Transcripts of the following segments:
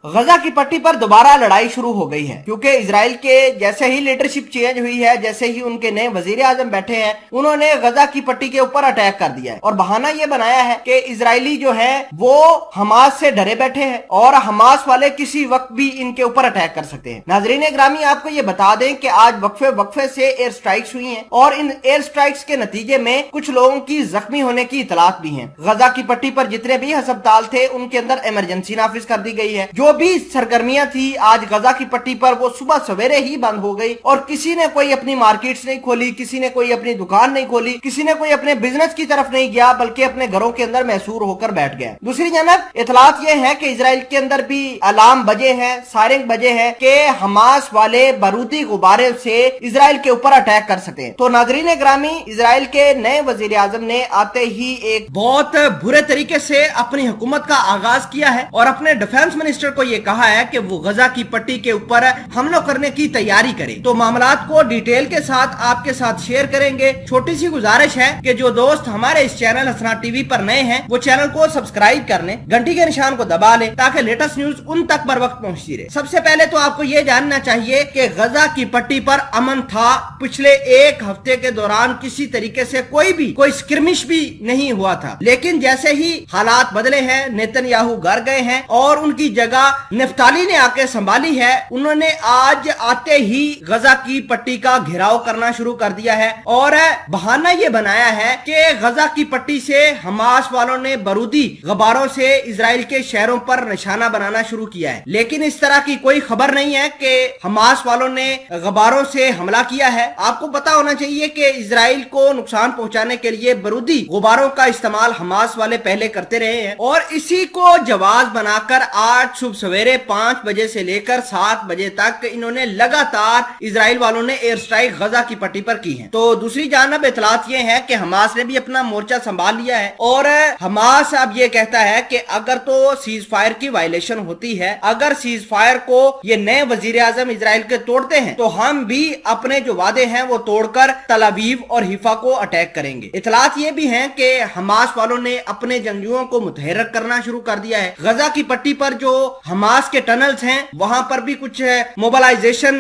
गजा की पट्टी पर दोबारा लड़ाई शुरू हो गई है क्योंकि इजराइल के जैसे ही लीडरशिप चेंज हुई है, जैसे ही उनके नए वजीर आजम बैठे हैं, उन्होंने गजा की पट्टी के ऊपर अटैक कर दिया है और बहाना ये बनाया है कि इजरायली जो है वो हमास से डरे बैठे हैं और हमास वाले किसी वक्त भी इनके ऊपर अटैक कर सकते हैं। नाजरीन ग्रामी, आपको ये बता दें कि आज वक्फे से एयर स्ट्राइक्स हुई हैं और इन एयर स्ट्राइक्स के नतीजे में कुछ लोगों की जख्मी होने की इतलात भी हैं। गजा की पट्टी पर जितने भी अस्पताल थे उनके अंदर इमरजेंसी नाफिज कर दी गई है। जो भी सरगर्मियां थी आज गजा की पट्टी पर वो सुबह सवेरे ही बंद हो गई और किसी ने कोई अपनी मार्केट्स नहीं खोली, किसी ने कोई अपनी दुकान नहीं खोली, किसी ने कोई अपने बिजनेस की तरफ नहीं गया, बल्कि अपने घरों के अंदर मैसूर होकर बैठ गया। दूसरी जानब इतलात ये है कि इजराइल के अंदर भी अलार्म बजे हैं, सायरन बजे हैं कि हमास वाले बारूदी गुब्बारे से इजराइल के ऊपर अटैक कर सकते हैं। तो नाजरीन ग्रामी, इजराइल के नए वजीर आजम ने आते ही एक बहुत बुरे तरीके से अपनी हुकूमत का आगाज किया है और अपने डिफेंस मिनिस्टर को यह कहा है कि वो गजा की पट्टी के ऊपर हमलों करने की तैयारी करे। तो मामलात को डिटेल के साथ आपके साथ शेयर करेंगे। छोटी सी गुजारिश है कि जो दोस्त हमारे इस चैनल हसना टीवी पर नए हैं वो चैनल को सब्सक्राइब कर लें, घंटी के निशान को दबा लें ताकि लेटेस्ट न्यूज उन तक बर वक्त पहुंचती रहे। सबसे पहले तो आपको ये जानना चाहिए कि गजा की पट्टी पर अमन था। पिछले एक हफ्ते के दौरान किसी तरीके से कोई स्क्रिमिश भी नहीं हुआ था, लेकिन जैसे ही हालात बदले हैं, नेतन्याहू घर गए हैं और उनकी जगह नफ्ताली ने आके संभाली है, उन्होंने आज आते ही गजा की पट्टी का घेराव करना शुरू कर दिया है और बहाना ये बनाया है कि गजा की पट्टी से हमास वालों ने बारूदी गुब्बारों से इजराइल के शहरों पर निशाना बनाना शुरू किया है। लेकिन इस तरह की कोई खबर नहीं है कि हमास वालों ने गुब्बारों से हमला किया है। आपको पता होना चाहिए कि इजराइल को नुकसान पहुंचाने के लिए बारूदी गुब्बारों का इस्तेमाल हमास वाले पहले करते रहे हैं और इसी को जवाब बनाकर आज सुबह सवेरे 5 बजे से लेकर 7 बजे तक इन्होंने लगातार इजराइल वालों ने एयर स्ट्राइक गजा की पट्टी पर की है। तो दूसरी जानब इतलात ये है कि हमास ने भी अपना मोर्चा संभाल लिया है और हमास अब ये कहता है कि अगर तो सीज फायर की वायलेशन होती है, अगर सीज फायर को ये नए वजीर आजम इजराइल के तोड़ते हैं तो हम भी अपने जो वादे हैं वो तोड़कर तल अवीव और हिफा को अटैक करेंगे। इतलात ये भी है कि हमास वालों ने अपने जंगजुओं को मुतहर्रिक करना शुरू कर दिया है। गजा की पट्टी पर जो हमास के टनल्स हैं वहां पर भी कुछ मोबिलाइजेशन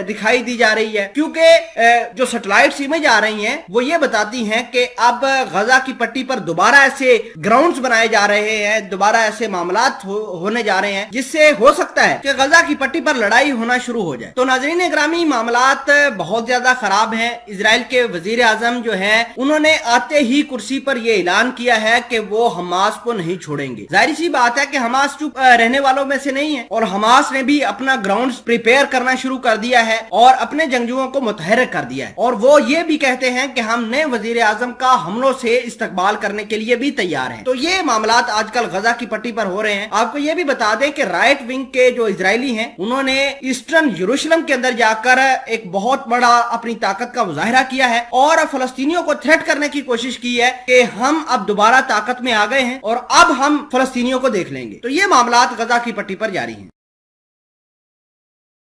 दिखाई दी जा रही है क्योंकि जो सैटेलाइट इमेज आ रही हैं वो ये बताती हैं कि अब गजा की पट्टी पर दोबारा ऐसे ग्राउंड्स बनाए जा रहे हैं, दोबारा ऐसे मामलात होने जा रहे हैं जिससे हो सकता है कि गजा की पट्टी पर लड़ाई होना शुरू हो जाए। तो नाजरीन ग्रामी, मामलात बहुत ज्यादा खराब हैं। इजराइल के वजीर आजम जो है उन्होंने आते ही कुर्सी पर यह ऐलान किया है कि वो हमास को नहीं छोड़ेंगे। जाहिर सी बात है कि हमास चुप रहने वालों में से नहीं है और हमास ने भी अपना ग्राउंड प्रिपेयर करना शुरू कर दिया है और अपने जंगजुओं को मुतहर्रिक कर दिया है और वो ये भी कहते हैं कि हम नए वजीर आजम का हमलों से इस्तकबाल करने के लिए भी तैयार हैं। तो ये मामलात आजकल गजा की पट्टी पर हो रहे हैं। आपको ये भी बता दें कि राइट विंग के जो इजरायली हैं उन्होंने ईस्टर्न यरूशलेम के अंदर जाकर एक बहुत बड़ा अपनी ताकत का मुजाहिरा किया है और फलस्तीनियों को थ्रेट करने की कोशिश की है कि हम अब दोबारा ताकत में आ गए हैं और अब हम फलस्तीनियों को देख लेंगे। तो ये मामलात गजा की पट्टी पर जारी हैं।